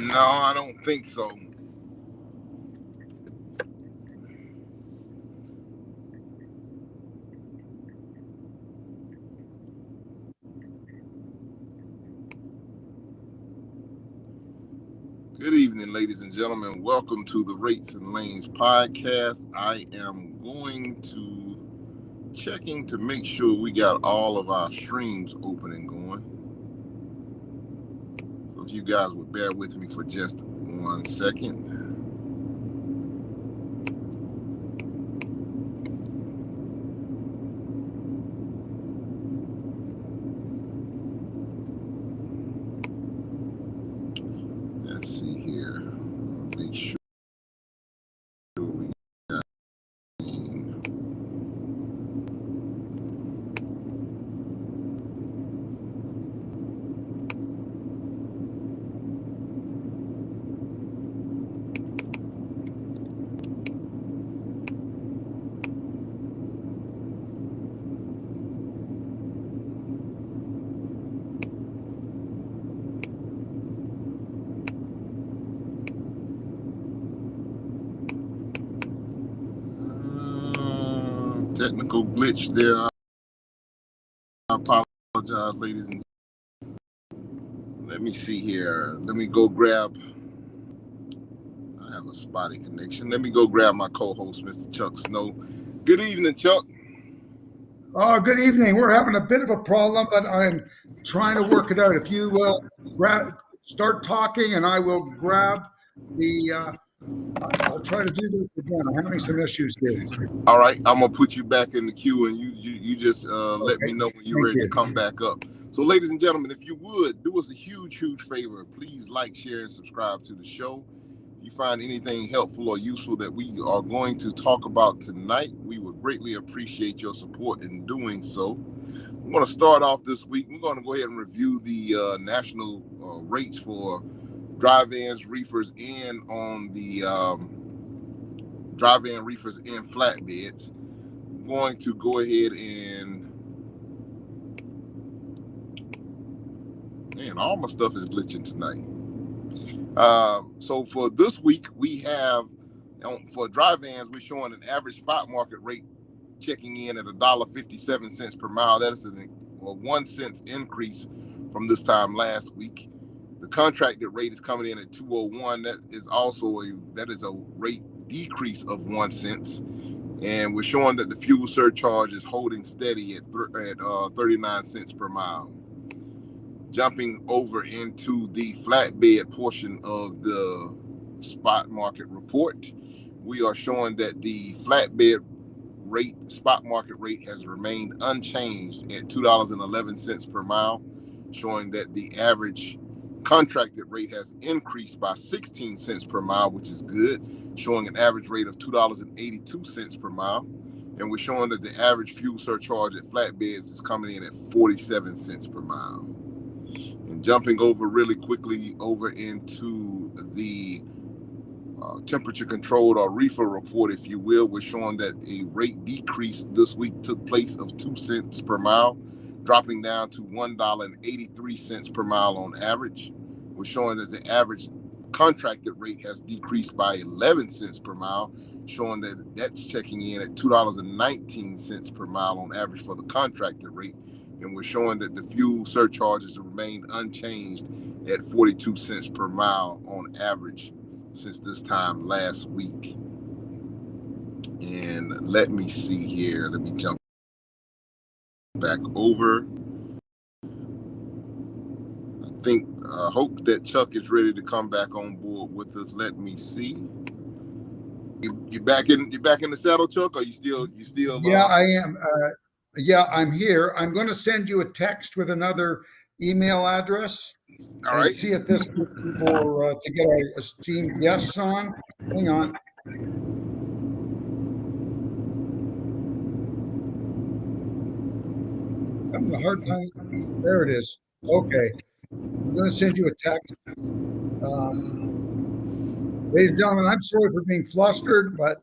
No, I don't think so. Good evening, ladies and gentlemen. Welcome to the Rates and Lanes podcast. I am going to checking to make sure we got all of our streams open and going. So if you guys would bear with me for just 1 second. Let's see here. Make sure we got. Technical glitch there. I apologize, ladies and gentlemen. Let me see here. Let me go grab. I have a spotty connection. Let me go grab my co-host, Mr. Chuck Snow. Good evening, Chuck. Oh, good evening. We're having a bit of a problem, but I'm trying to work it out. If you will start talking, and I will grab the. I'll try to do this again. I'm having some issues here. All right, I'm gonna put you back in the queue, and you just let me know when you're ready to come back up. So, ladies and gentlemen, if you would do us a huge favor, please like, share, and subscribe to the show. If you find anything helpful or useful that we are going to talk about tonight, we would greatly appreciate your support in doing so. I'm going to start off this week. We're going to go ahead and review the national rates for dry vans, reefers, and on the dry van, reefers, and flatbeds. I'm going to go ahead and all my stuff is glitching tonight. So for this week, we have for dry vans, we're showing an average spot market rate checking in at $1.57 per mile. That is a 1 cent increase from this time last week. The contracted rate is coming in at $2.01. That is also a rate decrease of 1 cent. And we're showing that the fuel surcharge is holding steady at 39 cents per mile. Jumping over into the flatbed portion of the spot market report, we are showing that the flatbed spot market rate has remained unchanged at $2.11 per mile, showing that the average contracted rate has increased by 16 cents per mile, which is good, showing an average rate of $2.82 per mile. And we're showing that the average fuel surcharge at flatbeds is coming in at 47 cents per mile. And jumping over really quickly over into the temperature controlled or reefer report, if you will, we're showing that a rate decrease this week took place of 2 cents per mile, dropping down to $1.83 per mile on average. We're showing that the average contracted rate has decreased by 11 cents per mile, showing that that's checking in at $2.19 per mile on average for the contracted rate. And we're showing that the fuel surcharges have remained unchanged at 42 cents per mile on average since this time last week. And let me see here. Let me jump back over. I hope that Chuck is ready to come back on board with us. Let me see. You back in the saddle, Chuck? Or you still? Yeah, I am. Yeah, I'm here. I'm going to send you a text with another email address. All right. See if this for to get our esteemed guests on. Hang on. I'm having a hard time. There it is. Okay. I'm going to send you a text. Ladies and gentlemen, I'm sorry for being flustered, but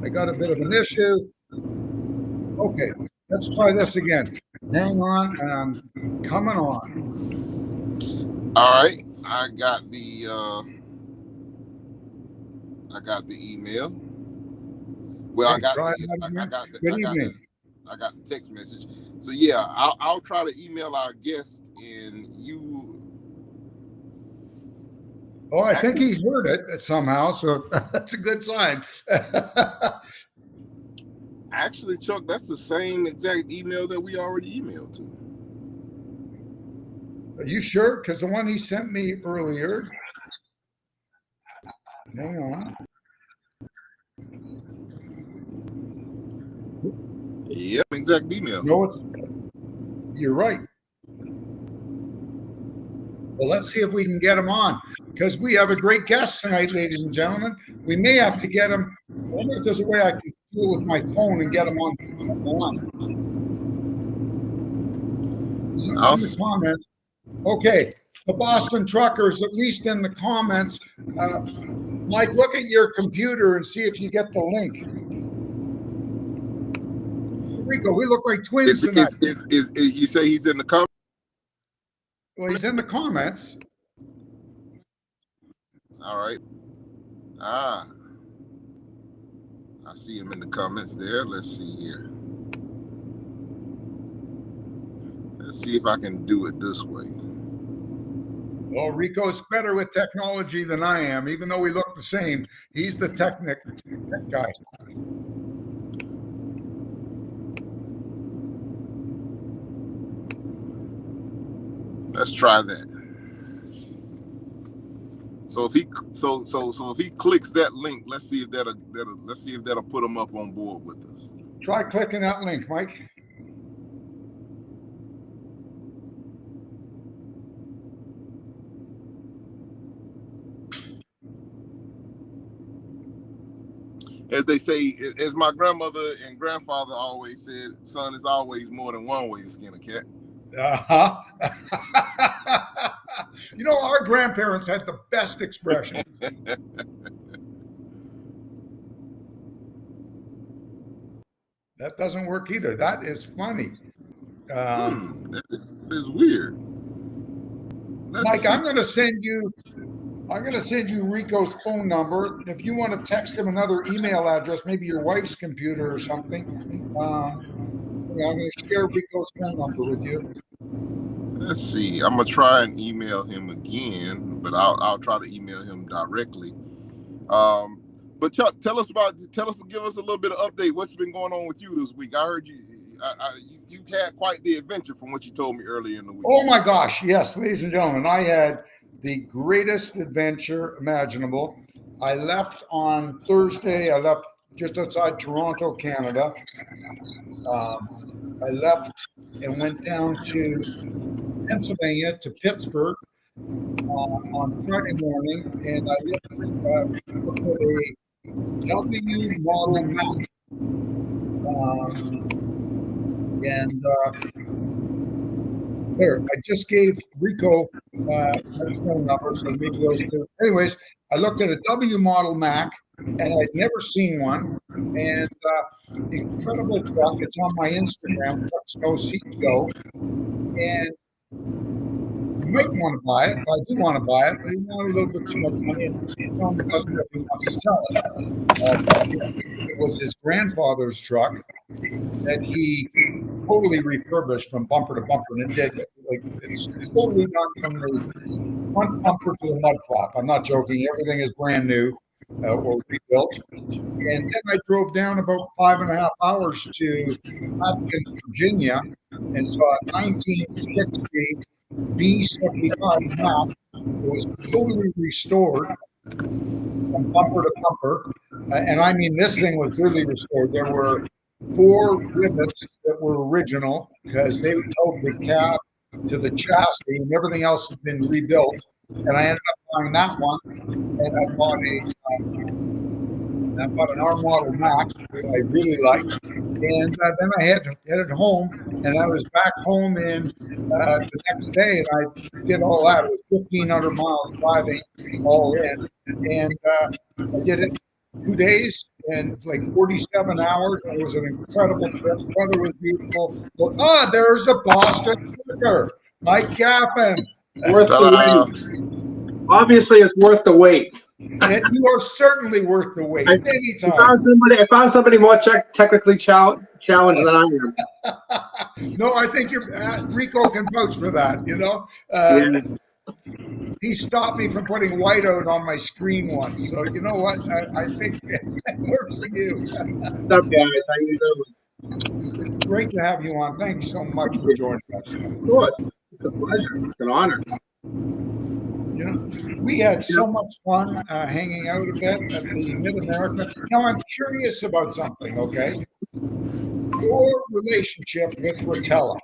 I got a bit of an issue. Okay, let's try this again. Hang on, and I'm coming on. All right, I got the I got the email. Well, Okay, I got try the that again. I got the Good I got the evening. I got the text message. So yeah, I'll try to email our guest and you. Oh, I think he heard it somehow, so that's a good sign. Actually, Chuck, that's the same exact email that we already emailed to. Are you sure? Because the one he sent me earlier. Hang on. Yep, exact email. No, you're right. Well, let's see if we can get him on, because we have a great guest tonight, ladies and gentlemen. We may have to get him. I wonder if there's a way I can do it with my phone and get him on the line. He's in the comments. Okay, the Boston Truckers, at least in the comments. Mike, look at your computer and see if you get the link. Rico, we look like twins tonight. You say he's in the comments? Well, he's in the comments. All right. I see him in the comments there. Let's see here. Let's see if I can do it this way. Well, Rico's better with technology than I am, even though we look the same. He's the tech guy. Let's try that. So if he if he clicks that link, let's see if that'll put him up on board with us. Try clicking that link, Mike. As they say, as my grandmother and grandfather always said, son, is always more than one way to skin a cat. Uh-huh. You know, our grandparents had the best expression. That doesn't work either. That is funny. That is weird. Mike, I'm going to send you Rico's phone number. If you want to text him another email address, maybe your wife's computer or something. I'm going to share Rico's phone number with you. Let's see. I'm gonna try and email him again, but I'll try to email him directly. But Chuck, give us a little bit of update. What's been going on with you this week? I heard you had quite the adventure from what you told me earlier in the week. Oh my gosh, yes, ladies and gentlemen, I had the greatest adventure imaginable. I left on Thursday. I left just outside Toronto, Canada. I left and went down to Pennsylvania, to Pittsburgh on Friday morning, and I looked at a W model map. There, I just gave Rico his phone number, so maybe those two. Anyways, I looked at a W model Mac, and I'd never seen one. And incredible truck. It's on my Instagram, Trucks No CEO. And you might want to buy it. I do want to buy it, but he wanted a little bit too much money. And he told me about if he wants to sell it. It was his grandfather's truck that he totally refurbished from bumper to bumper, and it's totally done from the front bumper to the mud flap. I'm not joking. Everything is brand new or rebuilt. And then I drove down about 5.5 hours to Hopkins, Virginia, and saw a 1960 B75 map. It was totally restored from bumper to bumper. And I mean, this thing was really restored. There were 4 rivets that were original because they held the cab to the chassis, and everything else had been rebuilt. And I ended up buying that one, and I bought an R model Mac that I really liked. And then I headed home, and I was back home in the next day, and I did all that. It was 1,500 miles driving all in, and I did it 2 days and like 47 hours. It was an incredible trip. The weather was beautiful. But, there's the Boston Trucker, Mike Gaffin. Worth the wait. Obviously, it's worth the wait. And you are certainly worth the wait. I Anytime. found somebody more technically challenged than I am. No, I think Rico can vouch for that. Yeah. He stopped me from putting whiteout on my screen once. So you know what? I think it works for you. What's up, guys? How you doing? It's great to have you on. Thanks so much for joining us. Of course. It's a pleasure. It's an honor. We had so much fun hanging out a bit at the Mid-America. Now, I'm curious about something, okay? Your relationship with Rotella.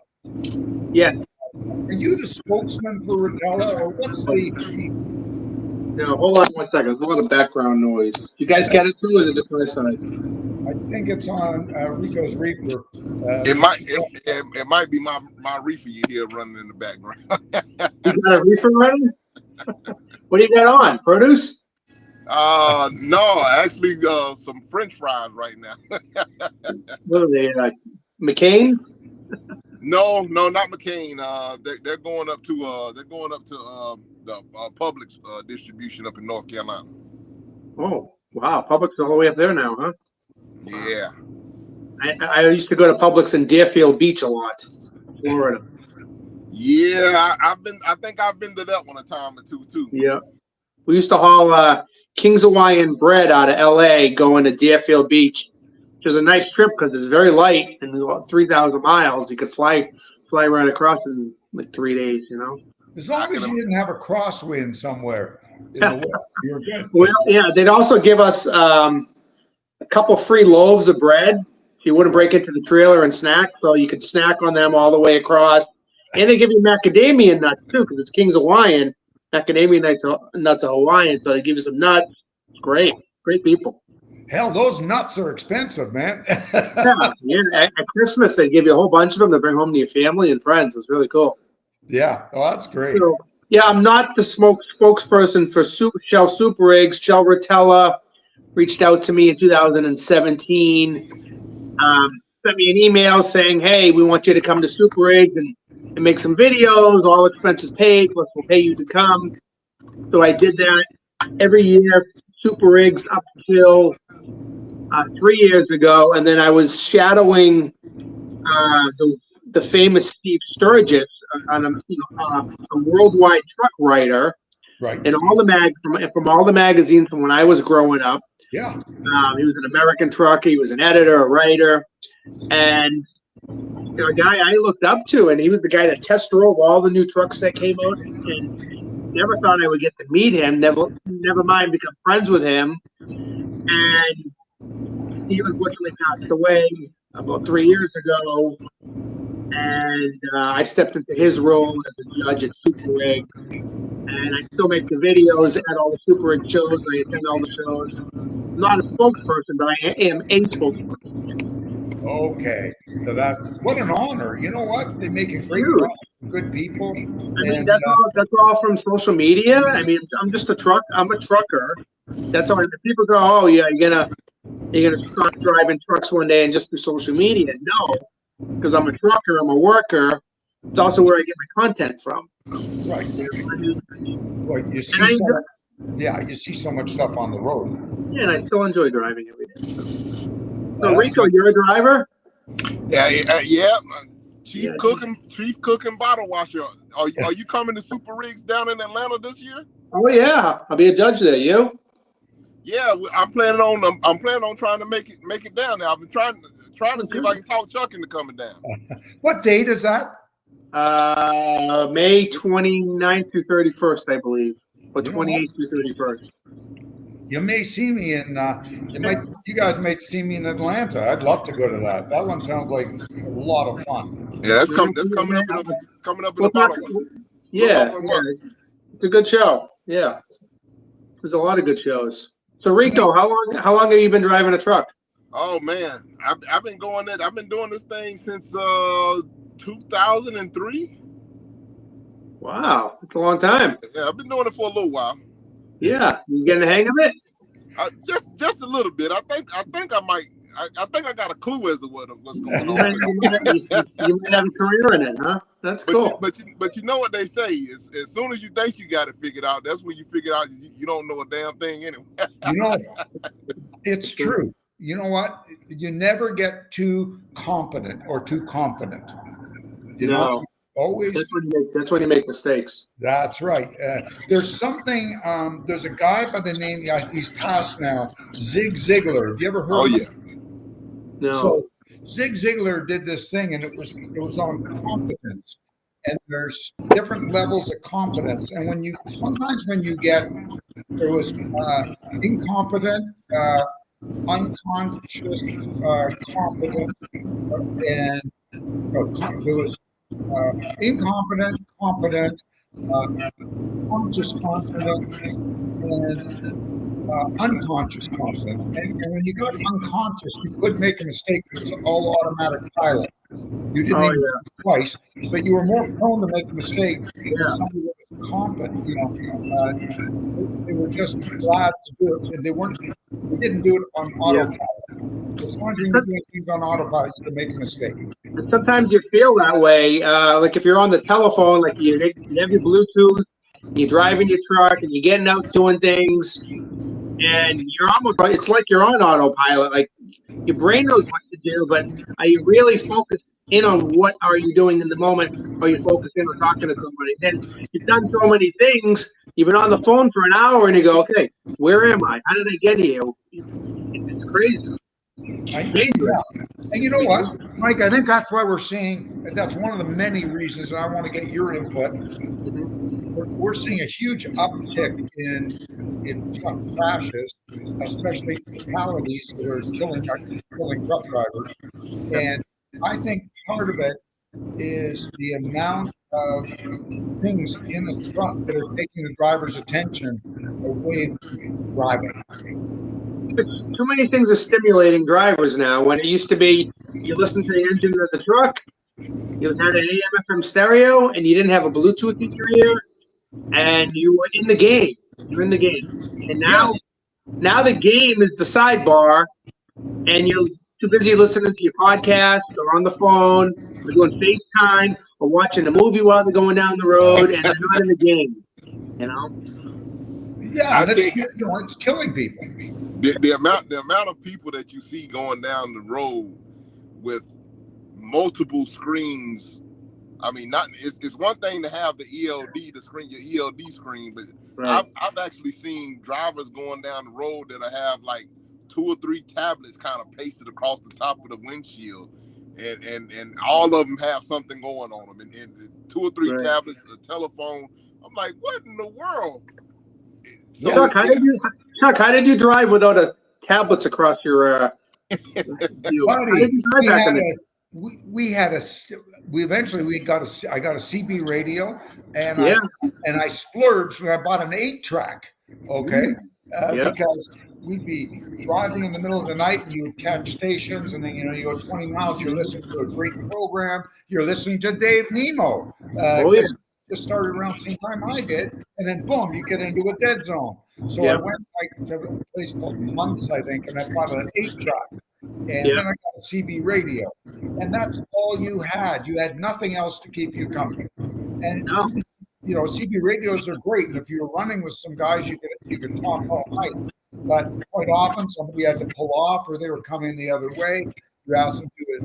Yeah. Are you the spokesman for Rotella, or what's the... No, hold on one second. There's a lot of background noise. You guys get it too, or is it just my side? I think it's on Rico's reefer. It might be my reefer you hear running in the background. You got a reefer running? What do you got on? Produce? No, actually, some French fries right now. What are they? McCain? No, not McCain. They're going up to the Publix distribution up in North Carolina. Oh, wow. Publix all the way up there now, huh? Yeah. I used to go to Publix in Deerfield Beach a lot, Florida. Yeah, I think I've been to that one a time or two too. Yeah. We used to haul King's Hawaiian bread out of LA going to Deerfield Beach, which is a nice trip because it's very light and about 3,000 miles. You could fly right across in like 3 days, As long as you didn't have a crosswind somewhere in the west, you're good. Well, yeah, they'd also give us a couple free loaves of bread. So you wouldn't break into the trailer and snack, so you could snack on them all the way across. And they give you macadamia nuts too, because it's King's Hawaiian. Macadamia nuts are Hawaiian, so they give you some nuts. It's great. Great people. Hell, those nuts are expensive, man. yeah. At Christmas, they give you a whole bunch of them to bring home to your family and friends. It was really cool. Yeah. Oh, that's great. So, yeah, I'm not the spokesperson for Shell Super Rigs. Shell Rotella reached out to me in 2017. Sent me an email saying, hey, we want you to come to Super Rigs and make some videos, all expenses paid, plus we'll pay you to come. So I did that every year, Super Rigs, up till 3 years ago. And then I was shadowing the famous Steve Sturgis on a worldwide truck writer. Right. And all from all the magazines from when I was growing up. Yeah. He was an American trucker. He was an editor, a writer, and a guy I looked up to. And he was the guy that test drove all the new trucks that came out. And never thought I would get to meet him. Never mind become friends with him. And he unfortunately passed away about 3 years ago. And I stepped into his role as a judge at Super Rig. And I still make the videos at all the Super Rig shows. I attend all the shows. I'm not a spokesperson, but I am a spokesperson. Okay. So what an honor. You know what? They make a great product. Good people. I mean, that's all from social media. I mean, I'm a trucker. That's all. People go, oh yeah, you're gonna start driving trucks one day and just do social media. No, because I'm a trucker. I'm a worker. It's also where I get my content from. Right. Well, you see so much stuff on the road. Yeah, and I still enjoy driving every day. So Rico, you're a driver? Yeah. Chief Cook and bottle washer. Are you coming to Super Rigs down in Atlanta this year? Oh yeah, I'll be a judge there. You? Yeah, I'm planning on trying to make it down there. I've been trying to see if I can talk Chuck into coming down. What date is that? May 29th through 31st, I believe, or 28th through 31st. You may see me in. You guys may see me in Atlanta. I'd love to go to that. That one sounds like a lot of fun. Yeah, that's coming up in about a week. Yeah, it's a good show. Yeah, there's a lot of good shows. So Rico, how long have you been driving a truck? Oh man, I've been going it. I've been doing this thing since 2003. Wow, it's a long time. Yeah, I've been doing it for a little while. Yeah, you getting the hang of it? Just a little bit. I think I might I think I got a clue as to what's going You on. might, you might have a career in it, huh? That's cool. But you know what they say is, as soon as you think you got it figured out, that's when you figure out you don't know a damn thing anyway. You know, it's true. You know what? You never get too competent or too confident. You know, always. That's when you make mistakes. That's right. There's something. There's a guy by the name. He's passed now. Zig Ziglar. Have you ever heard? Oh of yeah. him? No. So Zig Ziglar did this thing, and it was on competence. And there's different levels of competence. And sometimes when you get, there was incompetent, unconscious, competent, and there was incompetent, competent, conscious competent, and unconscious competence. And when you got unconscious, you couldn't make a mistake. It was all automatic pilot. You didn't even do it twice, but you were more prone to make a mistake than somebody that was competent. You know, they were just glad to do it, and they didn't do it on autopilot. As long as you're doing things on autopilot, you can make a mistake. And sometimes you feel that way. Like if you're on the telephone, like you have your Bluetooth, you're driving your truck, and you're getting out doing things, and it's like you're on autopilot. Like your brain knows what to do, but are you really focused in on what are you doing in the moment, or you focused in on talking to somebody? Then you've done so many things. You've been on the phone for an hour, and you go, "Okay, where am I? How did I get here?" It's crazy. Yeah. And you know what, Mike? I think that's why we're seeing. That's one of the many reasons, and I want to get your input. We're seeing a huge uptick in truck crashes, especially fatalities that are killing truck drivers. And I think part of it is the amount of things in a truck that are taking the driver's attention away from driving. Too many things are stimulating drivers now. When it used to be, you listen to the engine of the truck, you had an AM/FM stereo, and you didn't have a Bluetooth in your ear, and you were in the game. You're in the game, and now the game is the sidebar, and you're too busy listening to your podcast or on the phone or doing FaceTime or watching a movie while they're going down the road, and they're not in the game. You know? Yeah, it's killing people. The amount of people that you see going down the road with multiple screens. I mean, it's one thing to have the ELD, the screen, your ELD screen, but right. I've actually seen drivers going down the road that have like 2 or 3 tablets kind of pasted across the top of the windshield, and all of them have something going on them, and 2 or 3 right. tablets, a telephone. I'm like, what in the world? So, Chuck, how did you drive without a tablets across your? Buddy, I got a CB radio, and I splurged when I bought an 8-track. Okay, because we'd be driving in the middle of the night, and you would catch stations, and then you go 20 miles. You're listening to a great program. You're listening to Dave Nemo. Just started around the same time I did, and then boom, you get into a dead zone. So I went to a place called Months, I think, and I bought an 8-track, and then I got a CB radio, and that's all you had. You had nothing else to keep you company. And CB radios are great, and if you're running with some guys, you could talk all night. But quite often, somebody had to pull off, or they were coming the other way. You asked them to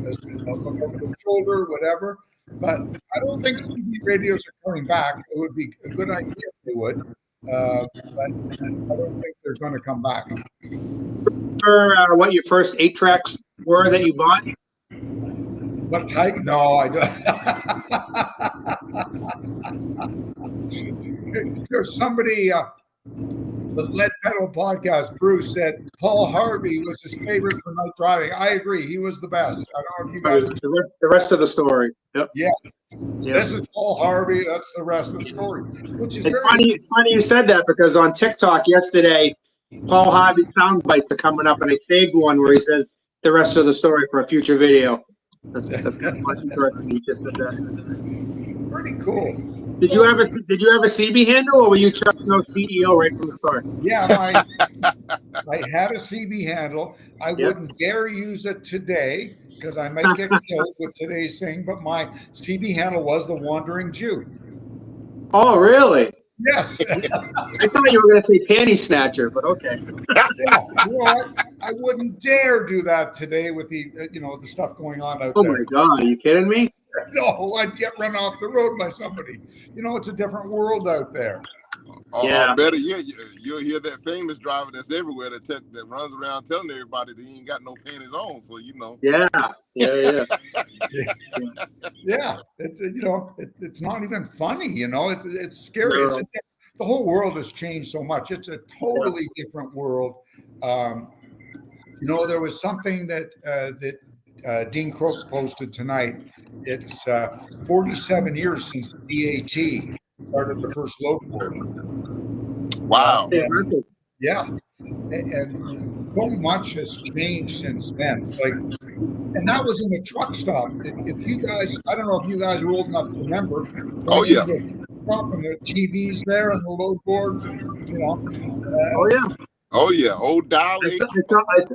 look over the shoulder, whatever. But I don't think CB radios are coming back. It would be a good idea if they would, but I don't think they're going to come back. Remember what your first 8 tracks were that you bought? What type? No, I don't. There's somebody. The Lead Pedal podcast, Bruce said Paul Harvey was his favorite for night driving. I agree. He was the best. I don't know if you guys. The rest of the story. Yep. Yeah. This is Paul Harvey. That's the rest of the story. Which is funny you said that, because on TikTok yesterday, Paul Harvey sound bites are coming up, and I saved one where he says the rest of the story for a future video. That's interesting. He just said that. Pretty cool. Did you have a CB handle, or were you Chuck Snow CEO right from the start? Yeah, I had a CB handle. I wouldn't dare use it today because I might get killed with today's thing, but my CB handle was the Wandering Jew. Oh, really? Yes. I thought you were going to say panty snatcher, but okay. Yeah, you know what? I wouldn't dare do that today with the the stuff going on out Oh there. my God, are you kidding me? No, I'd get run off the road by somebody. It's a different world out there. Yeah. Or better yet, you'll hear that famous driver that's everywhere that runs around telling everybody that he ain't got no panties on. So Yeah. Yeah, it's not even funny. It's scary. No. The whole world has changed so much. It's a totally different world. There was something that Dean Croak posted tonight. It's 47 years since DAT started the first load board. wow. Yeah, and so much has changed since then. And that was in the truck stop. If you guys, I don't know if you guys are old enough to remember. Oh yeah. Stop and the TVs there and the load boards, Oh yeah. Oh yeah. Old dial H.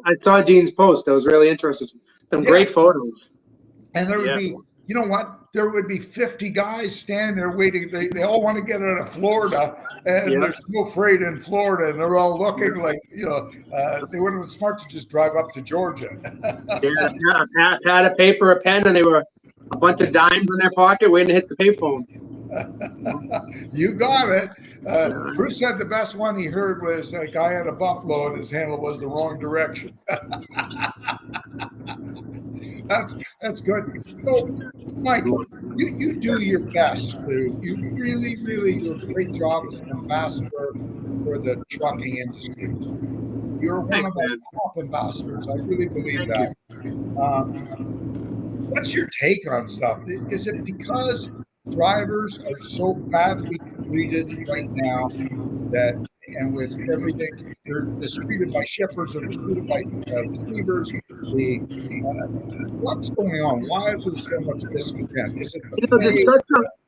I saw Dean's post. I was really interested. Some great photos. And there would be, you know what? There would be 50 guys standing there waiting. They all want to get out of Florida, and there's no freight in Florida, and they're all looking like, they would have been smart to just drive up to Georgia. Pad of paper, a pen, and they were a bunch of dimes in their pocket waiting to hit the payphone. You got it. Bruce said the best one he heard was a guy had a buffalo and his handle was the wrong direction. That's good. So, Mike, you do your best. You really, really do a great job as an ambassador for the trucking industry. You're one of our top ambassadors. I really believe that. What's your take on stuff? Is it because drivers are so badly treated right now and with everything, they're mistreated by shippers, they're mistreated by receivers. What's going on? Why is there so much discontent? Is it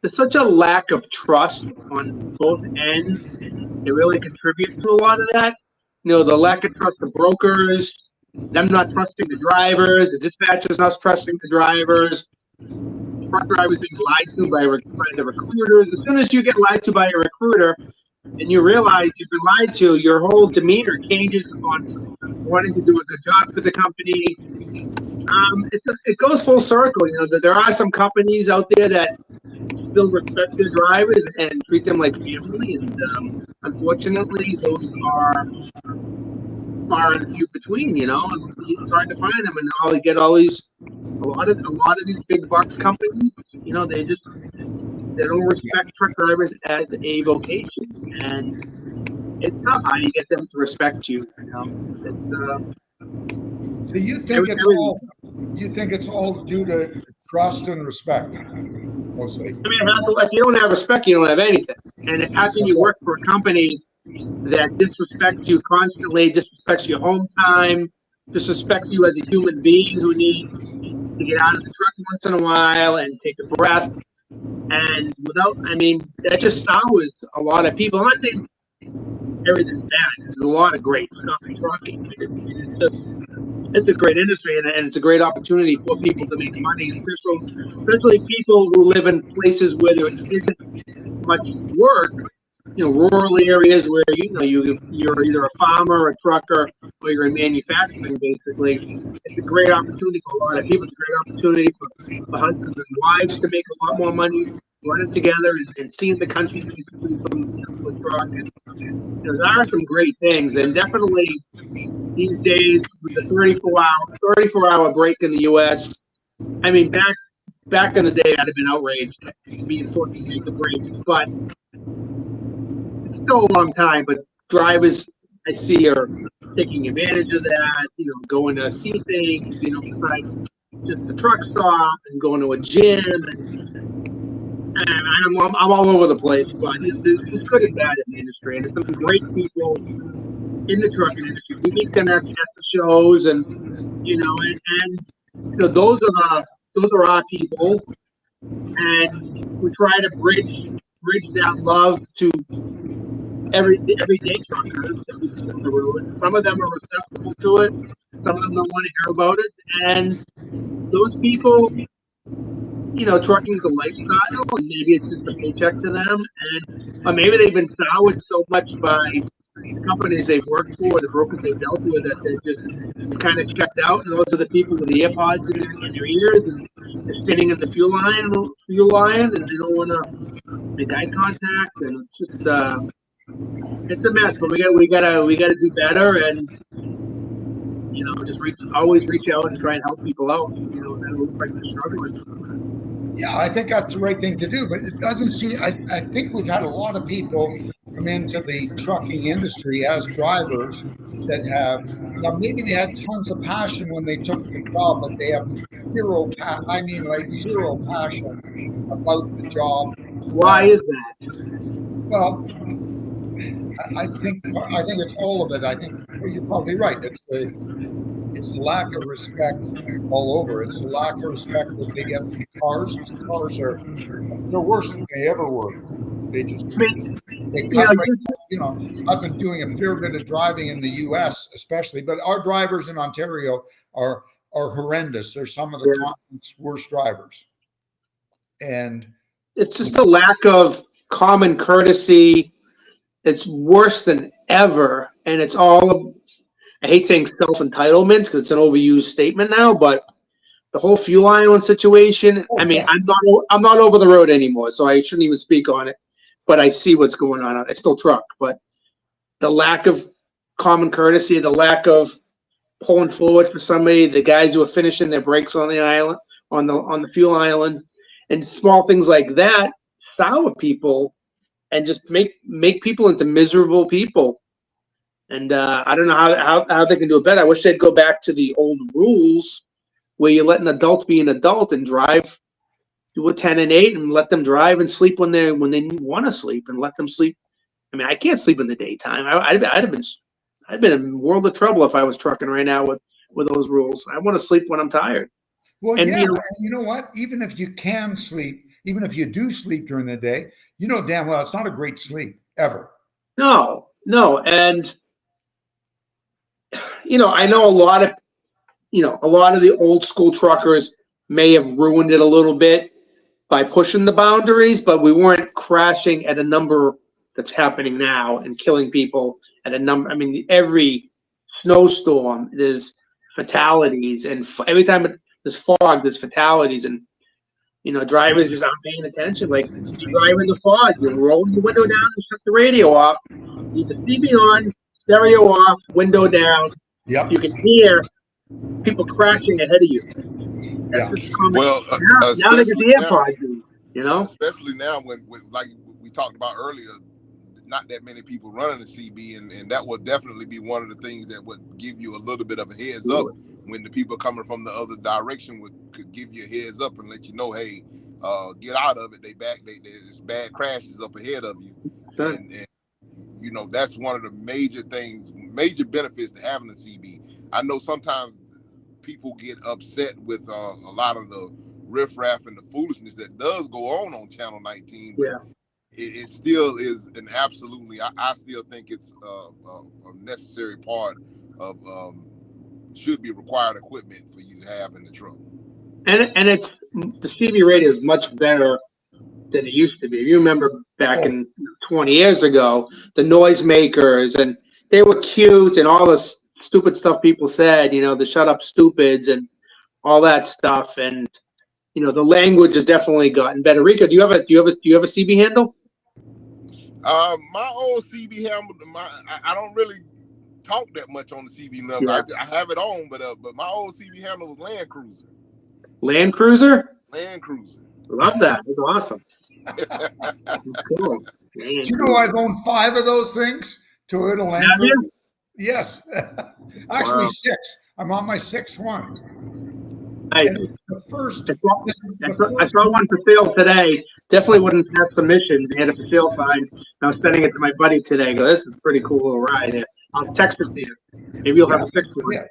there's such a lack of trust on both ends. It really contributes to a lot of that. The lack of trust of brokers, them not trusting the drivers, the dispatchers not trusting the drivers. Truck drivers being lied to by the recruiters. As soon as you get lied to by a recruiter and you realize you've been lied to, your whole demeanor changes on wanting to do a good job for the company. It goes full circle. There are some companies out there that still respect their drivers and treat them like family, and unfortunately, those are far and few between. It's hard to find them, and a lot of these big box companies, they don't respect truck drivers as a vocation, and it's tough how you get them to respect you. So you think it's all due to trust and respect, mostly? I mean, if you don't have respect, you don't have anything. And how can you work for a company that disrespects you constantly, disrespects your home time, disrespects you as a human being who needs to get out of the truck once in a while and take a breath? And that just sours a lot of people. I'm not saying everything's bad. There's a lot of great stuff in trucking. It's a great industry, and it's a great opportunity for people to make money, especially people who live in places where there isn't much work. Rural areas where you're either a farmer, a trucker, or you're in manufacturing. Basically, it's a great opportunity for a lot of people. It's a great opportunity for husbands and wives to make a lot more money, running together and seeing the country basically from the truck. And, there are some great things, and definitely these days with the 34-hour break in the U.S. I mean, back in the day, I'd have been outraged being forced to take the break, but still a long time, but drivers I see are taking advantage of that, going to see things, besides just the truck stop and going to a gym. And I'm all over the place, but it's good and bad in the industry. And there's some great people in the trucking industry. We meet them at the shows, and those are our people. And we try to bridge bridge that love to everyday truckers that we see on the road. Some of them are receptive to it. Some of them don't want to hear about it. And those people, trucking is a lifestyle, and maybe it's just a paycheck to them, or maybe they've been soured so much by the companies they've worked for, the brokers they've dealt with, that they're kind of checked out. And those are the people with the earpods in their ears, and they're sitting in the fuel line, and they don't want to make eye contact, and it's just it's a mess. But we gotta do better, and just always reach out and try and help people out. That looks like they're struggling. Yeah, I think that's the right thing to do, but it doesn't seem. I think we've had a lot of people come into the trucking industry as drivers that have. Now, maybe they had tons of passion when they took the job, but they have zero passion about the job. Why is that? Well, I think it's all of it. I think you're probably right. It's the lack of respect all over. It's the lack of respect that they get from cars. Cars they're worse than they ever were. They just I've been doing a fair bit of driving in the U.S. especially, but our drivers in Ontario are horrendous. They're some of the continent's worst drivers, and it's just a lack of common courtesy. It's worse than ever, and it's all. I hate saying self-entitlement because it's an overused statement now, but the whole fuel island situation. I mean, I'm not over the road anymore, so I shouldn't even speak on it. But I see what's going on. I still truck, but the lack of common courtesy, the lack of pulling forward for somebody, the guys who are finishing their brakes on the island, on the fuel island, and small things like that, sour people, and just make people into miserable people. And I don't know how they can do it better. I wish they'd go back to the old rules where you let an adult be an adult and drive, do a 10 and 8 and let them drive and sleep when they want to sleep, and let them sleep. I mean, I can't sleep in the daytime. I'd been in a world of trouble if I was trucking right now with those rules. I want to sleep when I'm tired. Well, and you know what? Even if you can sleep, even if you do sleep during the day, damn well it's not a great sleep ever. No, and I know a lot of the old school truckers may have ruined it a little bit by pushing the boundaries, but we weren't crashing at a number that's happening now and killing people at a number. I mean, every snowstorm, there's fatalities, and every time there's fog, there's fatalities, and drivers just aren't paying attention. Like, you drive in the fog, you roll the window down and shut the radio off, leave the CB on, stereo off, window down. Yep. You can hear people crashing ahead of you. That's well, now they get the AirPods, especially now when like we talked about earlier, not that many people running the CB, and that would definitely be one of the things that would give you a little bit of a heads up when the people coming from the other direction could give you a heads up and let you know, hey, get out of it. There's bad crashes up ahead of you, and that's one of the major benefits to having a CB. I know sometimes people get upset with a lot of the riffraff and the foolishness that does go on Channel 19. But it still is an absolutely. I still think it's a necessary part of should be required equipment for you to have in the truck. And it's the CB radio is much better than it used to be. You remember back in 20 years ago, the noisemakers, and they were cute, and all this stupid stuff people said, the shut up stupids and all that stuff, and the language has definitely gotten better. Rika, do you have a CB handle? My old CB handle, I don't really talk that much on the CB number. Yeah. I have it on, but my old CB handle was Land Cruiser. Land Cruiser? Land Cruiser. Love that. It's awesome. Cool. Do you know I've owned 5 of those things? Toyota Land Cruiser. Yes. Actually, 6. I'm on my 6th one. The first. I saw one for sale today. Definitely wouldn't pass submissions. They had a for sale sign. I was sending it to my buddy today. I go, this is a pretty cool little ride. I'll text it to you. Maybe you'll have a fix for it.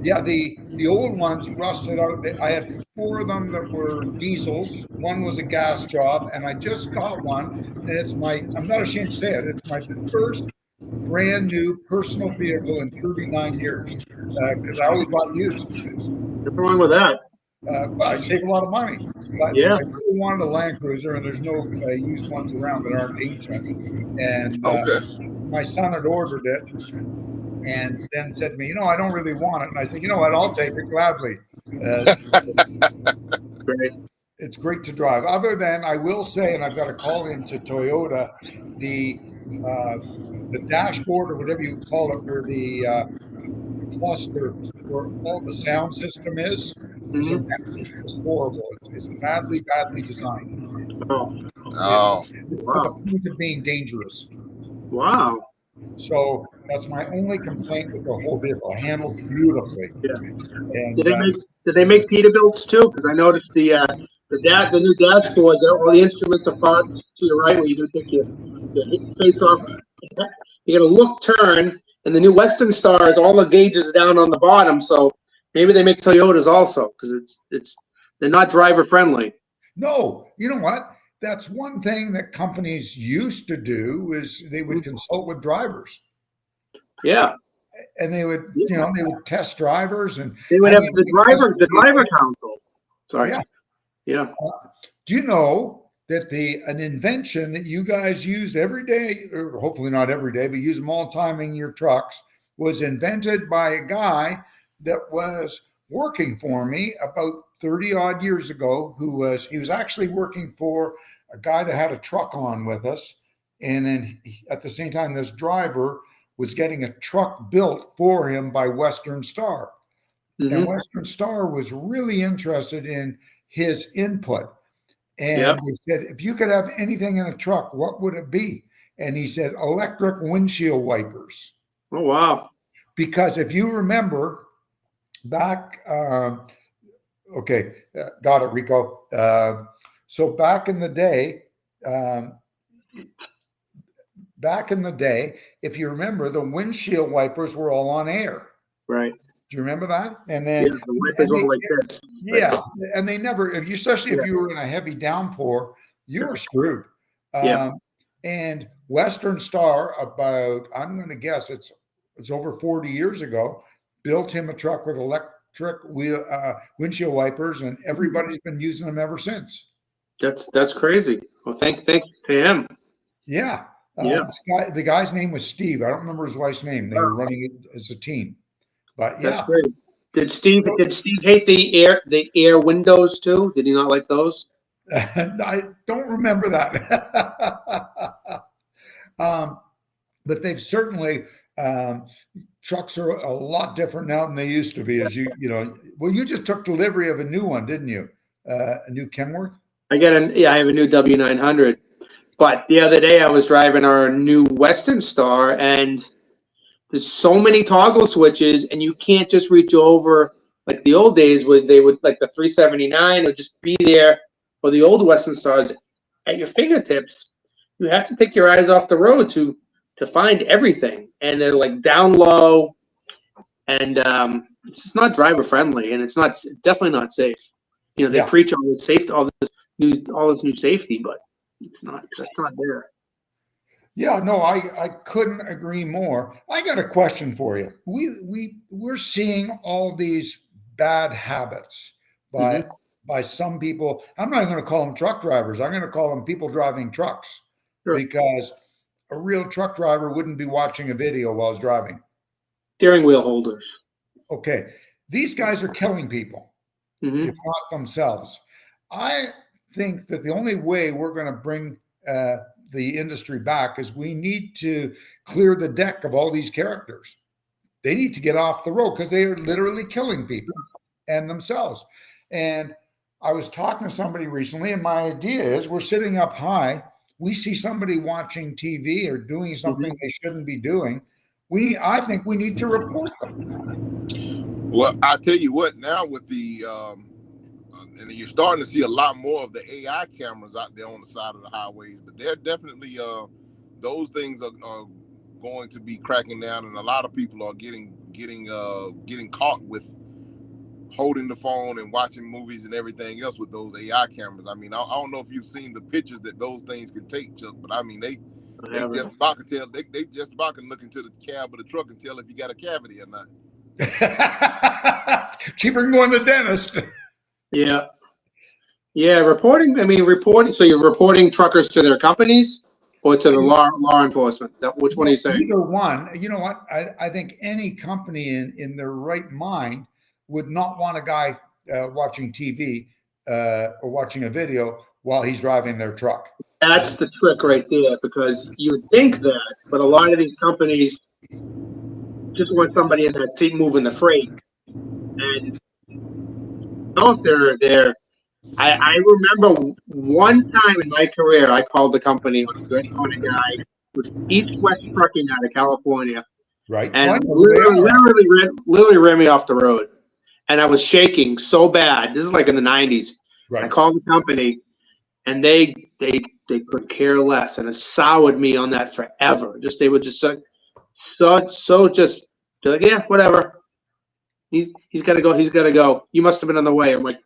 Yeah, the old ones rusted out. I had 4 of them that were diesels. One was a gas job, and I just got one, and it's I'm not ashamed to say it, it's my first brand new personal vehicle in 39 years, because I always bought used. Nothing wrong with that. But I save a lot of money. But Yeah. I really wanted a Land Cruiser, and there's no used ones around that aren't ancient. And Okay. my son had ordered it, and then said to me, I don't really want it. And I said, you know what, I'll take it gladly. Great. It's great to drive. Other than, I will say, and I've got to call into Toyota, the dashboard, or whatever you call it, where the cluster where all the sound system is it's horrible. It's badly designed. Oh. Oh. It's to the point of being dangerous. Wow. So that's my only complaint with the whole vehicle. It handles beautifully. Yeah. And Did they make Peterbilts too? Because I noticed the new dashboard, all the instruments are parked to your right, where you do take your face off. You got a look turn, and the new Western Stars, all the gauges are down on the bottom. So maybe they make Toyotas also, because they're not driver friendly. No, you know what? That's one thing that companies used to do, is they would consult with drivers. Yeah. And they would, they would test drivers, and they would have the driver council. Sorry. Yeah. Yeah. Do you know that an invention that you guys use every day, or hopefully not every day, but use them all the time in your trucks, was invented by a guy that was working for me about 30 odd years ago, he was actually working for a guy that had a truck on with us. And then at the same time, this driver was getting a truck built for him by Western Star. And Western Star was really interested in his input. And he said, if you could have anything in a truck, what would it be? And he said, electric windshield wipers. Oh, wow. Because if you remember back, got it, Rico. So back in the day, if you remember, the windshield wipers were all on air. Right. Do you remember that? And then the wipers were like this. Yeah, and they never, especially if you were in a heavy downpour, you were screwed. And Western Star, about, I'm going to guess it's over 40 years ago, built him a truck with electric windshield wipers, and everybody's been using them ever since. That's crazy. Well, thank to him. Yeah. The guy's name was Steve. I don't remember his wife's name. They were running it as a team. But yeah. That's great. Did Steve hate the air windows too? Did he not like those? I don't remember that. But they've certainly, trucks are a lot different now than they used to be. As you just took delivery of a new one, didn't you? A new Kenworth? I have a new W900. But the other day I was driving our new Western Star, and there's so many toggle switches, and you can't just reach over like the old days where they would, like the 379 would just be there, or the old Western Stars at your fingertips. You have to take your eyes off the road to find everything, and they're like down low, and it's just not driver friendly, and it's definitely not safe. They preach all this safety, all this new safety, but it's not there. Yeah, no, I couldn't agree more. I got a question for you. We're seeing all these bad habits by some people. I'm not going to call them truck drivers. I'm going to call them people driving trucks, because a real truck driver wouldn't be watching a video while he's driving. Steering wheel holders. Okay, these guys are killing people, if not themselves. I think that the only way we're going to bring the industry back is we need to clear the deck of all these characters. They need to get off the road, because they are literally killing people and themselves. And I was talking to somebody recently, and my idea is, we're sitting up high. We see somebody watching TV or doing something they shouldn't be doing. I think we need to report them. Well, I tell you what, now with the and you're starting to see a lot more of the AI cameras out there on the side of the highways, but they're definitely those things are going to be cracking down, and a lot of people are getting caught with holding the phone and watching movies and everything else with those AI cameras. I mean, I don't know if you've seen the pictures that those things can take, Chuck, but I mean, they just about can tell. They just about can look into the cab of the truck and tell if you got a cavity or not. Cheaper than going to the dentist. Yeah. Yeah, reporting. I mean, reporting. So you're reporting truckers to their companies or to the law enforcement? Which one are you saying? Either one. You know what? I think any company in their right mind would not want a guy watching TV or watching a video while he's driving their truck. That's the trick right there, because you would think that, but a lot of these companies just want somebody in that seat moving the freight. And they're I remember one time in my career, I called the company on a guy with East-West Trucking out of California. Right. And literally ran me off the road. And I was shaking so bad. This is like in the 90s. Right. I called the company, and they could care less, and it soured me on that forever. They were just so just like, yeah, whatever. He's got to go. He's got to go. You must have been on the way. I'm like,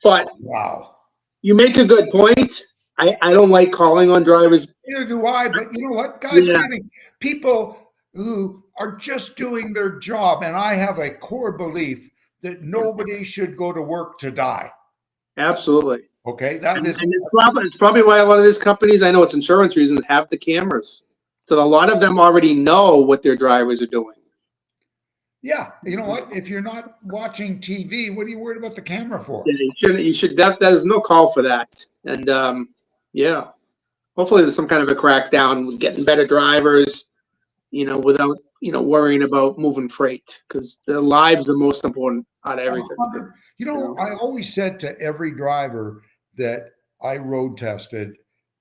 but wow. You make a good point. I don't like calling on drivers. Neither do I, but you know what, guys? Yeah. People who are just doing their job, and I have a core belief that nobody should go to work to die. Absolutely. Okay, and it's probably why a lot of these companies, I know it's insurance reasons, have the cameras. So a lot of them already know what their drivers are doing. Yeah, you know what? If you're not watching TV, what are you worried about the camera for? Yeah, you should. That is no call for that. And yeah, hopefully there's some kind of a crackdown with getting better drivers, without worrying about moving freight, because their lives are most important out of everything. I always said to every driver that I road tested,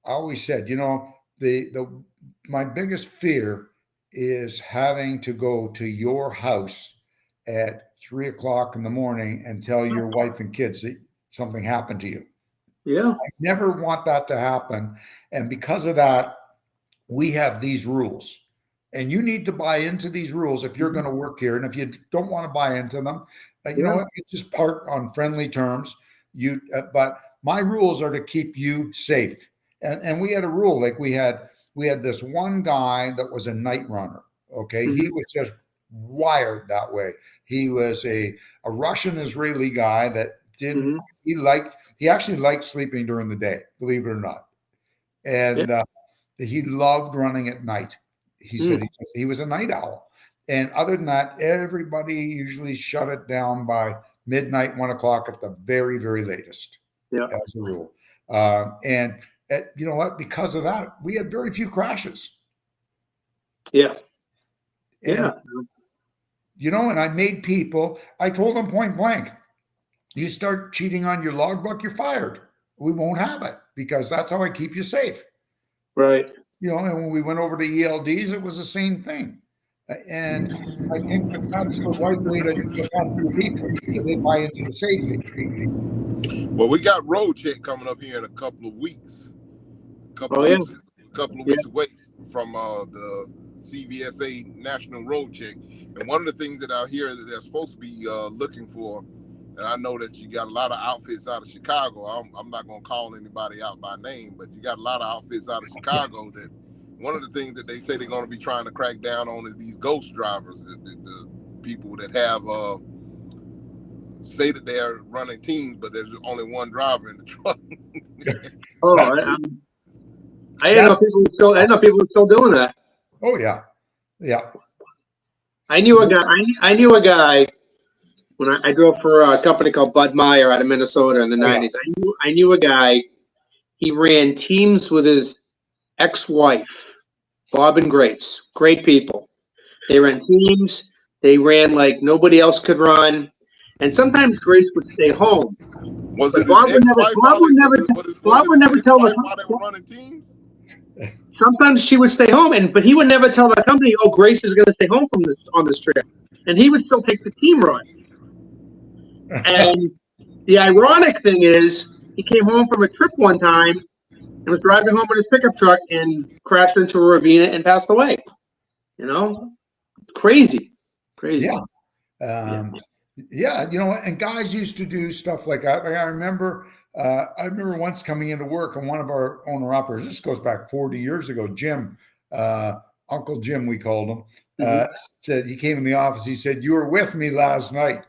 I always said, my biggest fear is having to go to your house at 3 o'clock in the morning and tell your wife and kids that something happened to you. Yeah. I never want that to happen. And because of that, we have these rules. And you need to buy into these rules if you're going to work here. And if you don't want to buy into them, you know what? You just part on friendly terms. But my rules are to keep you safe. And we had a rule, like we had this one guy that was a night runner. Okay. Mm-hmm. He was just wired that way. He was a Russian Israeli guy that didn't, he actually liked sleeping during the day, believe it or not. And he loved running at night. He said he was a night owl. And other than that, everybody usually shut it down by midnight, 1 o'clock at the very, very latest, as a rule. And you know what? Because of that, we had very few crashes. Yeah. And, and I made people, I told them point blank, you start cheating on your logbook, you're fired. We won't have it, because that's how I keep you safe. Right. And when we went over to ELDs, it was the same thing. And I think that's the right way to look after your people, so they buy into the safety. Well, we got road check coming up here in a couple of weeks. A couple of weeks away from the CVSA National Road Check. And one of the things that I hear that they're supposed to be looking for, and I know that you got a lot of outfits out of Chicago. I'm not going to call anybody out by name, but you got a lot of outfits out of Chicago that one of the things that they say they're going to be trying to crack down on is these ghost drivers, the people that have say that they're running teams, but there's only one driver in the truck. I didn't know people were still doing that. Oh yeah, yeah. I knew a guy when I drove for a company called Bud Meyer out of Minnesota in the 90s. I knew a guy. He ran teams with his ex-wife, Bob and Grace. Great people. They ran teams. They ran like nobody else could run. And sometimes Grace would stay home. Was it Bob would never tell the why they were running teams? Sometimes she would stay home, but he would never tell the company, "Oh, Grace is going to stay home on this trip," and he would still take the team run. And the ironic thing is, he came home from a trip one time, He was driving home with his pickup truck and crashed into a ravine and passed away. You know, crazy. Yeah. Yeah, and guys used to do stuff like that. Like I remember once coming into work and one of our owner operators, this goes back 40 years ago, Jim, Uncle Jim, we called him, said he came in the office. He said, "You were with me last night."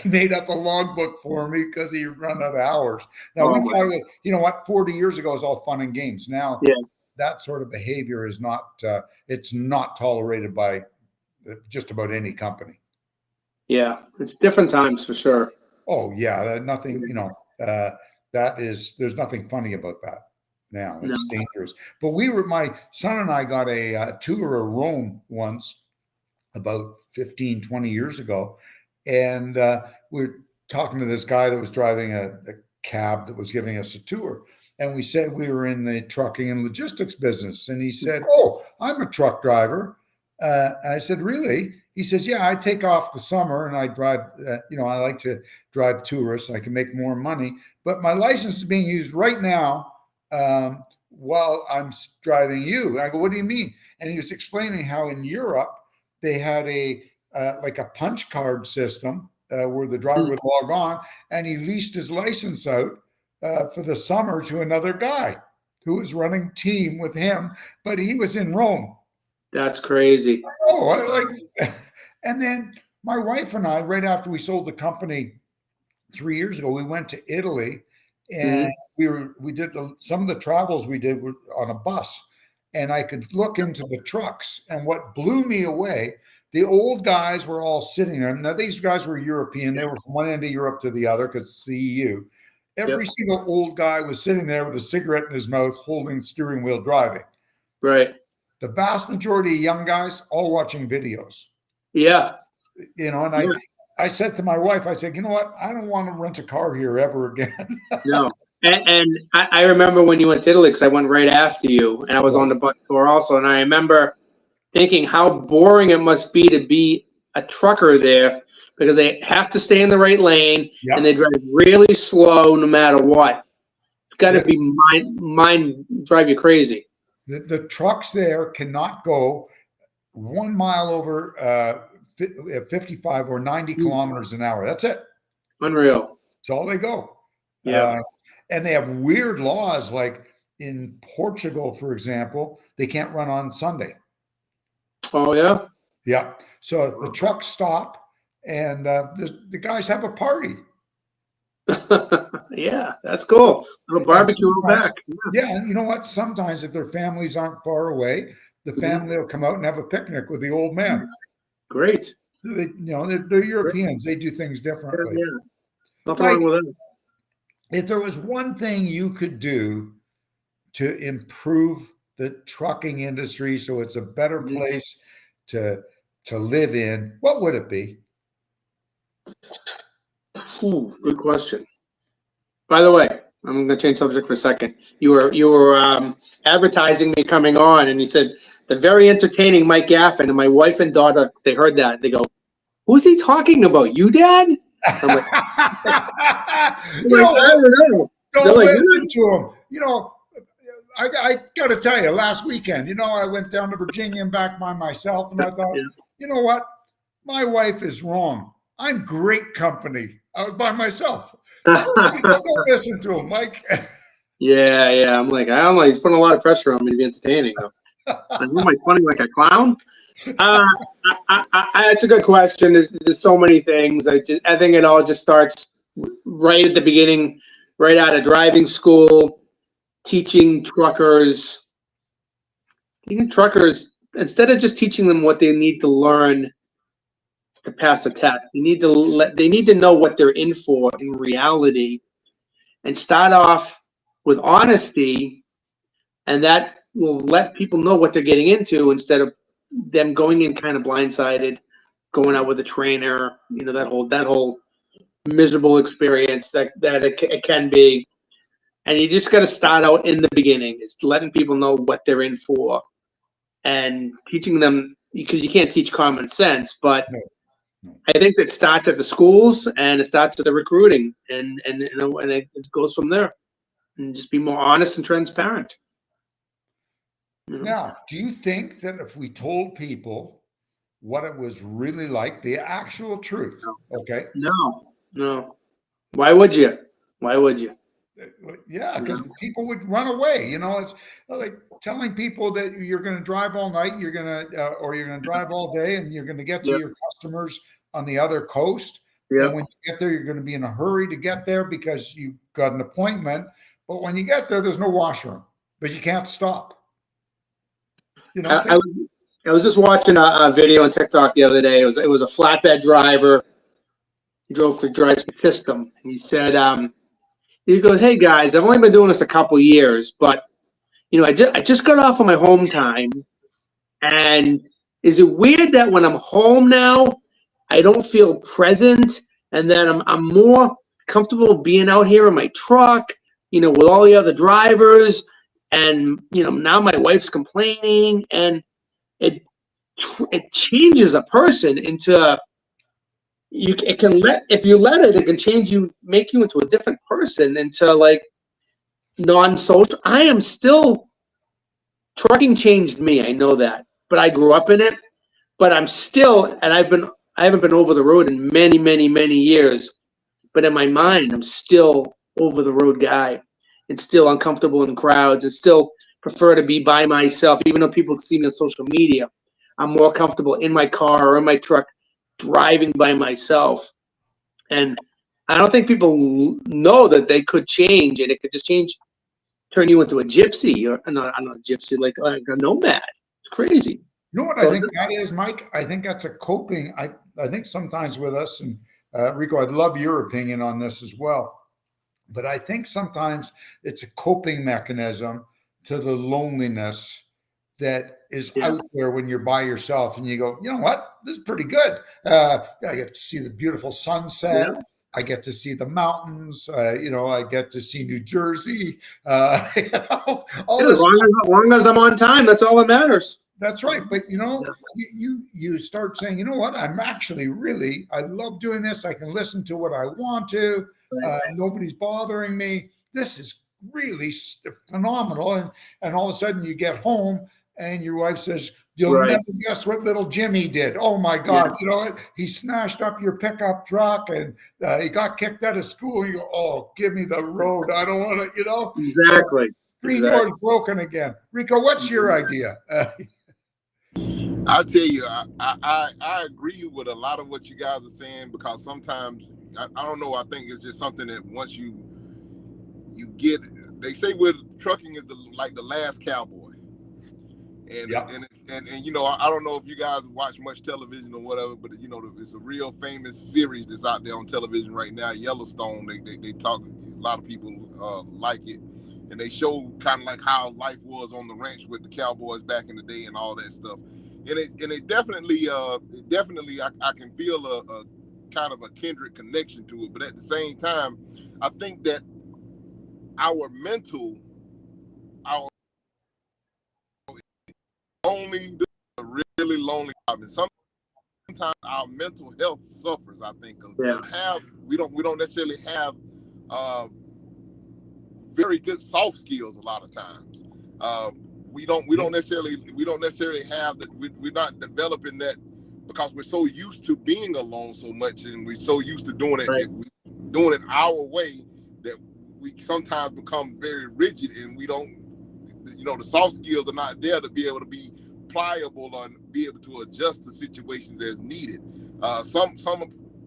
He made up a logbook for me because he run out of hours. Now we thought, you know what, 40 years ago is all fun and games. Now that sort of behavior is not, it's not tolerated by just about any company. Yeah, it's different times for sure. Oh yeah, nothing, there's nothing funny about that now. It's dangerous. But my son and I got a tour of Rome once about 15, 20 years ago. And we were talking to this guy that was driving a cab that was giving us a tour. And we said we were in the trucking and logistics business. And he said, "Oh, I'm a truck driver." I said, "Really?" He says, "Yeah, I take off the summer and I drive, I like to drive tourists. I can make more money. But my license is being used right now while I'm driving you." I go, "What do you mean?" And he was explaining how in Europe they had like a punch card system where the driver would log on, and he leased his license out for the summer to another guy who was running team with him, but he was in Rome. That's crazy. And then my wife and I, right after we sold the company 3 years ago, we went to Italy, and we did some of the travels we did were on a bus, and I could look into the trucks, and what blew me away, the old guys were all sitting there. Now these guys were European; they were from one end of Europe to the other because it's the EU. Every single old guy was sitting there with a cigarette in his mouth, holding the steering wheel, driving. Right. The vast majority of young guys all watching videos. Yeah. And I said to my wife, I said, "You know what? I don't want to rent a car here ever again." No. And I remember when you went to Italy, because I went right after you, and I was on the bus tour also. And I remember thinking how boring it must be to be a trucker there, because they have to stay in the right lane and they drive really slow no matter what. It's got to be mind drive you crazy. The trucks there cannot go 1 mile over 55 or 90 kilometers an hour. That's it. Unreal. That's all they go. Yeah. And they have weird laws, like in Portugal, for example, they can't run on Sunday. Oh, yeah? Yeah. So the trucks stop and the guys have a party. Yeah, that's cool. A little barbecue back. Yeah, and you know what? Sometimes if their families aren't far away, the family will come out and have a picnic with the old man. Great. They're Europeans. They do things differently. Yeah. Nothing wrong with that. If there was one thing you could do to improve the trucking industry so it's a better place to live in, what would it be? Ooh, good question. By the way, I'm going to change subject for a second. You were advertising me coming on, and you said the very entertaining Mike Gaffin, and my wife and daughter, they heard that. They go, "Who's he talking about? You, Dad?" I'm like, I don't know. Don't listen to him. I got to tell you, last weekend, I went down to Virginia and back by myself, and I thought, you know what? My wife is wrong. I'm great company. I was by myself. Don't listen to him, Mike. Yeah. I'm like, he's putting a lot of pressure on me to be entertaining. Am I funny like a clown? It's a good question. There's so many things. I think it all just starts right at the beginning, right out of driving school, teaching truckers, instead of just teaching them what they need to learn to pass a test. They need to know what they're in for in reality, and start off with honesty, and that will let people know what they're getting into instead of them going in kind of blindsided, going out with a trainer, that whole miserable experience that it can be. And you just got to start out in the beginning. It's letting people know what they're in for and teaching them, because you can't teach common sense, but I think it starts at the schools and it starts at the recruiting, and it goes from there. and just be more honest and transparent. You know? Now, do you think that if we told people what it was really like, the actual truth, okay? No. Why would you? Why would you? Yeah, because people would run away. You know, it's like telling people that you're going to drive all night, or you're going to drive all day, and you're going to get to your customers on the other coast. And when you get there, you're going to be in a hurry to get there because you got an appointment. But when you get there, there's no washroom, but you can't stop. You know, I was just watching a video on TikTok the other day. It was a flatbed driver. He drives for System. And he said, he goes, "Hey guys, I've only been doing this a couple years, but I just got off of my home time, and is it weird that when I'm home now, I don't feel present, and then I'm more comfortable being out here in my truck, with all the other drivers, and now my wife's complaining, and it changes a person into." If you let it can change you, make you into a different person, into like non-social. I am still trucking changed me. I know that, but I grew up in it. But I'm still, and I haven't been over the road in many, many, many years. But in my mind, I'm still over the road guy, and still uncomfortable in crowds, and still prefer to be by myself, even though people see me on social media. I'm more comfortable in my car or in my truck, driving by myself. And I don't think people know that they could change, and it could just turn you into a gypsy, or not a gypsy, like a nomad. It's crazy. You know what I think that is, Mike? I think that's a coping. I think sometimes with us, and Rico, I'd love your opinion on this as well. But I think sometimes it's a coping mechanism to the loneliness that is out there when you're by yourself, and you go, you know what, this is pretty good. I get to see the beautiful sunset. Yeah. I get to see the mountains. I get to see New Jersey. As long as I'm on time, that's all that matters. That's right. But you start saying, you know what, I'm actually I love doing this. I can listen to what I want to. Nobody's bothering me. This is really phenomenal. And all of a sudden you get home and your wife says, you'll never guess what little Jimmy did. Oh my God. He smashed up your pickup truck, and he got kicked out of school. You go, oh, give me the road. I don't want to, Exactly. Green door's broken again. Rico, what's your idea? I tell you, I agree with a lot of what you guys are saying, because sometimes, I don't know, I think it's just something that once you get, they say with trucking is like the last cowboy. And I don't know if you guys watch much television or whatever, but it's a real famous series that's out there on television right now, Yellowstone. They talk, a lot of people like it, and they show kind of like how life was on the ranch with the cowboys back in the day and all that stuff. And it definitely I can feel a kind of a kindred connection to it. But at the same time, I think that our lonely, really lonely. I mean, sometimes our mental health suffers. I think we don't necessarily have very good soft skills a lot of times. We don't necessarily have that. We're not developing that because we're so used to being alone so much, and we're so used to doing it our way, that we sometimes become very rigid, and we don't. The soft skills are not there to be able to be pliable and be able to adjust to situations as needed. Some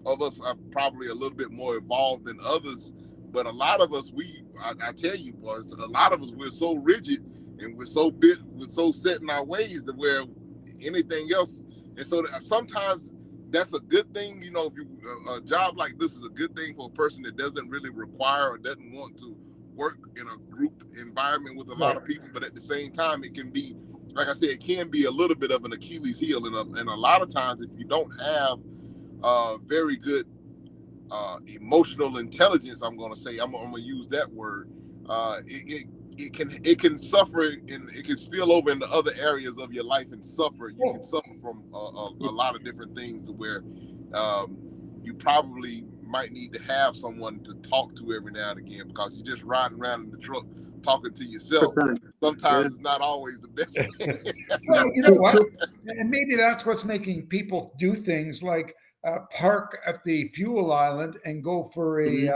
of us are probably a little bit more evolved than others, but a lot of us, I tell you, boys, a lot of us, we're so rigid, and we're so set in our ways that where anything else, and so sometimes that's a good thing. If a job like this is a good thing for a person that doesn't really require or doesn't want to work in a group environment with a lot of people, but at the same time, it can be, like I said, it can be a little bit of an Achilles heel, and a lot of times, if you don't have very good emotional intelligence, I'm going to say, I'm going to use that word, it can suffer, and it can spill over into other areas of your life and suffer. You can suffer from a lot of different things, to where you probably might need to have someone to talk to every now and again, because you're just riding around in the truck talking to yourself. Sometimes it's not always the best thing. Well, you know what? And maybe that's what's making people do things like park at the fuel island and go for a,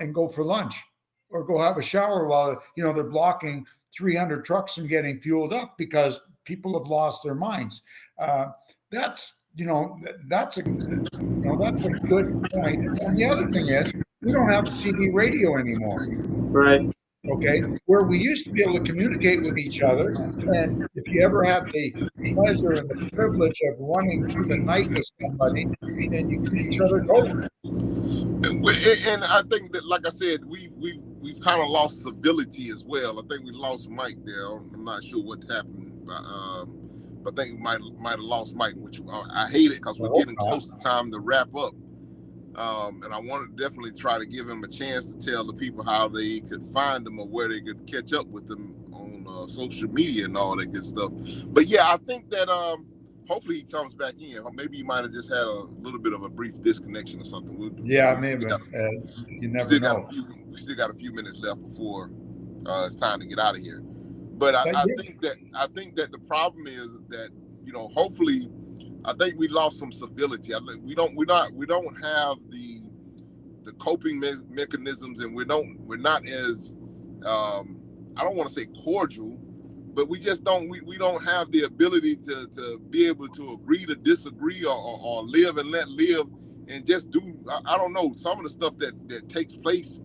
and go for lunch or go have a shower while, they're blocking 300 trucks from getting fueled up because people have lost their minds. That's a good point. And the other thing is, we don't have CB radio anymore. Right. Okay, where we used to be able to communicate with each other, and if you ever had the pleasure and the privilege of running through the night with somebody, then you keep each other going. And I think that, like I said, we've kind of lost civility as well. I think we lost Mike there. I'm not sure what happened, but I think we might have lost Mike, which I hate it because we're getting close to time to wrap up. And I want to definitely try to give him a chance to tell the people how they could find him or where they could catch up with him on social media and all that good stuff. But yeah, I think that hopefully he comes back in. Or maybe he might have just had a little bit of a brief disconnection or something. Maybe. You never know. We still got a few minutes left before it's time to get out of here. But I think that the problem is that, hopefully, I think we lost some civility. I think we don't have the coping mechanisms, and we're not as I don't want to say cordial, but we just don't we don't have the ability to be able to agree to disagree or live and let live, and just do I don't know, some of the stuff that takes place,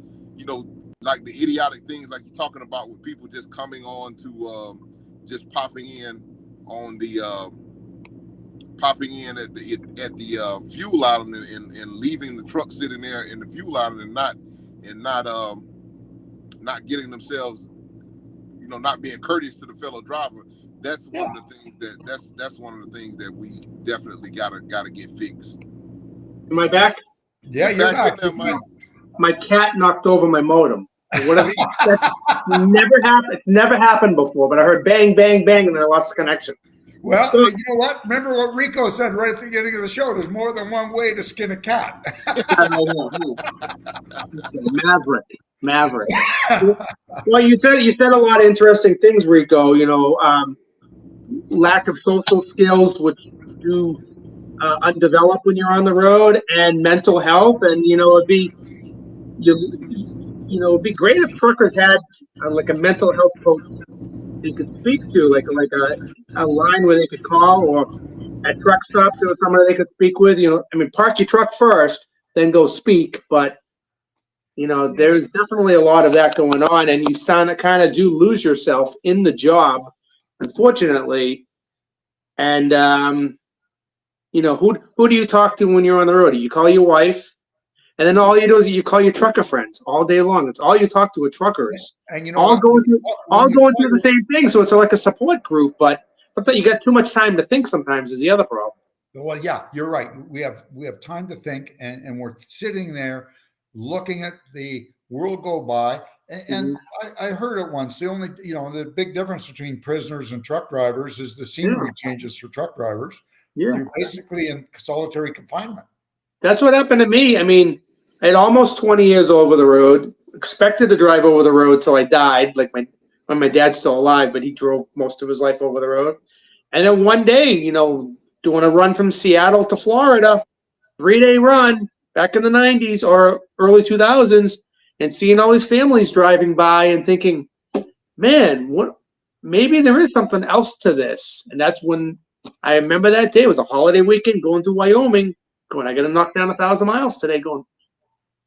like the idiotic things like you're talking about, with people just coming on to just popping in on the at the fuel island and leaving the truck sitting there in the fuel island and not getting themselves, not being courteous to the fellow driver. That's one of the things that's one of the things that we definitely gotta get fixed. Am I back? Yeah, you're back. In there, Mike. My cat knocked over my modem. Whatever. Never happened before, but I heard bang, bang, bang, and I lost the connection. Well, you know what? Remember what Rico said right at the beginning of the show. There's more than one way to skin a cat. Maverick. Well, you said a lot of interesting things, Rico. Lack of social skills, which do undeveloped when you're on the road, and mental health. And it'd be great if truckers had like a mental health coach they could speak to, like a line where they could call, or at truck stops, somebody they could speak with. Park your truck first, then go speak. But there's definitely a lot of that going on, and you kind of do lose yourself in the job, unfortunately. And who do you talk to when you're on the road? You call your wife, and then all you do is you call your trucker friends all day long. It's all you talk to with truckers. And all going through the same thing. So it's like a support group, but you got too much time to think sometimes is the other problem. Well, yeah, you're right. We have time to think, and we're sitting there looking at the world go by. And I heard it once. The only, the big difference between prisoners and truck drivers is the scenery changes for truck drivers. Yeah. You're basically in solitary confinement. That's what happened to me. I had almost 20 years over the road, expected to drive over the road till I died, like when my dad's still alive, but he drove most of his life over the road. And then one day, doing a run from Seattle to Florida, 3-day run back in the 90s or early 2000s, and seeing all these families driving by and thinking, man, maybe there is something else to this. And that's when I remember that day. It was a holiday weekend going to Wyoming, going, I got to knock down 1,000 miles today, going,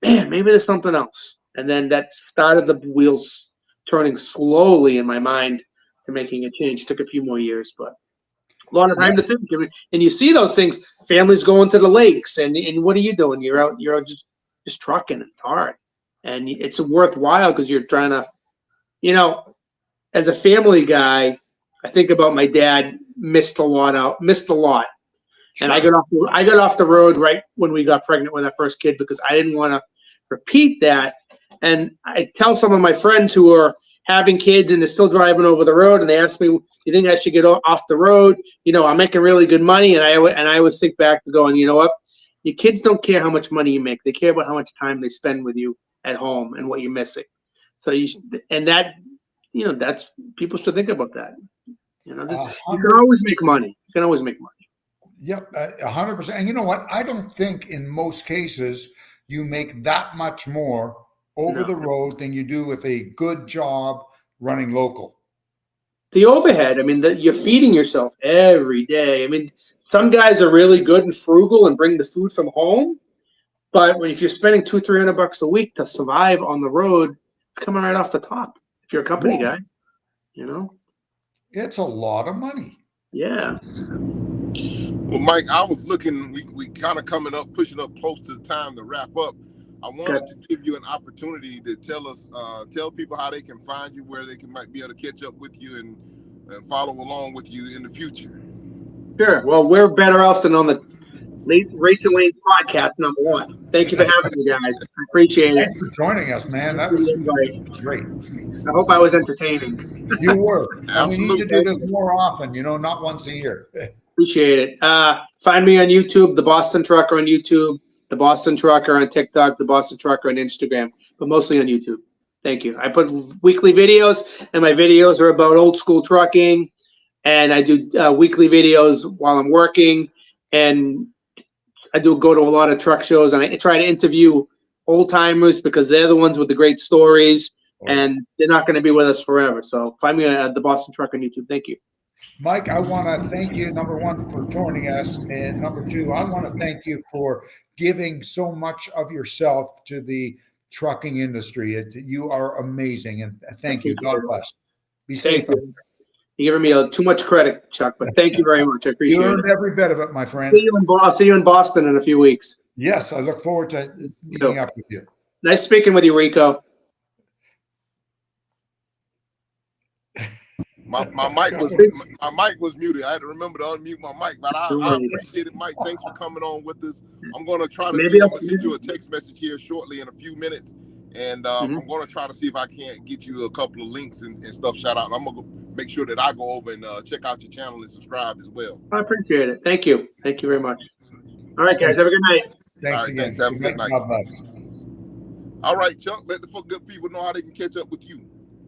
man, maybe there's something else. And then that started the wheels turning slowly in my mind to making a change. Took a few more years, but a lot of time to think. And you see those things, families going to the lakes, and what are you doing? You're out just trucking. It's hard. And it's worthwhile because you're trying to, as a family guy, I think about my dad missed a lot. Sure. And I got off the road right when we got pregnant with our first kid because I didn't want to repeat that. And I tell some of my friends who are having kids and they're still driving over the road, and they ask me, "You think I should get off the road? I'm making really good money." And I always think back to going, you know what? Your kids don't care how much money you make. They care about how much time they spend with you at home and what you're missing. So that's people should think about that. You can always make money. You can always make money. Yep, 100%. And you know what? I don't think in most cases you make that much more over the road than you do with a good job running local. The overhead, I mean, you're feeding yourself every day. I mean, some guys are really good and frugal and bring the food from home. But if you're spending $200-300 a week to survive on the road, it's coming right off the top. If you're a company guy, it's a lot of money. Yeah. Well, Mike, I was looking. We kind of pushing up close to the time to wrap up. I wanted to give you an opportunity to tell people how they can find you, where they might be able to catch up with you and follow along with you in the future. Sure. Well, we're better off than on the Rachel Lane's podcast, number one. Thank you for having me, guys. I appreciate it. Thanks for joining us, man. That was great. I hope I was entertaining. You were. And we need to do this Absolutely. more often, not once a year. Appreciate it. Find me on YouTube, The Boston Trucker on YouTube, The Boston Trucker on TikTok, The Boston Trucker on Instagram, but mostly on YouTube. Thank you. I put weekly videos, and my videos are about old school trucking, and I do weekly videos while I'm working, and I do go to a lot of truck shows, and I try to interview old timers because they're the ones with the great stories, and they're not going to be with us forever. So find me at The Boston Trucker on YouTube. Thank you. Mike, I want to thank you, number one, for joining us. And number two, I want to thank you for giving so much of yourself to the trucking industry. You are amazing. And thank you. God bless. Be safe. You're giving me too much credit, Chuck, but thank you very much. I appreciate it. You earned every bit of it, my friend. I'll see you in Boston in a few weeks. Yes, I look forward to meeting up with you. Nice speaking with you, Rico. My mic was muted. I had to remember to unmute my mic, but I appreciate it, Mike. Thanks for coming on with us. I'm going to try to send you a text message here shortly in a few minutes, and I'm going to try to see if I can't get you a couple of links and stuff. Shout out. I'm going to make sure that I go over and check out your channel and subscribe as well. I appreciate it. Thank you. Thank you very much. All right, guys. Have a good night. Thanks again. Thanks. Have a good night. God bless. All right, Chuck. Let the good people know how they can catch up with you.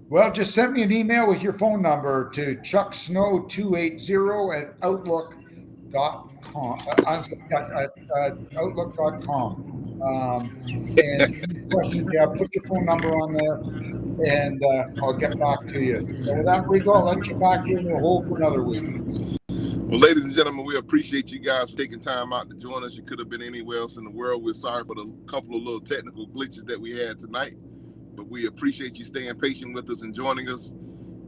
Well, just send me an email with your phone number to chucksnow280@outlook.com. Outlook.com. And any questions you have, put your phone number on there, and I'll get back to you. So with that, Rico, I'll let you back here in the hole for another week. Well, ladies and gentlemen, we appreciate you guys for taking time out to join us. You could have been anywhere else in the world. We're sorry for the couple of little technical glitches that we had tonight. But we appreciate you staying patient with us and joining us.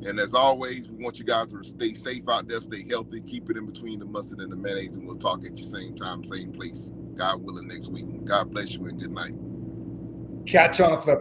And as always, we want you guys to stay safe out there, stay healthy, keep it in between the mustard and the mayonnaise, and we'll talk at your same time, same place, God willing, next week. God bless you and good night. Catch on a flip.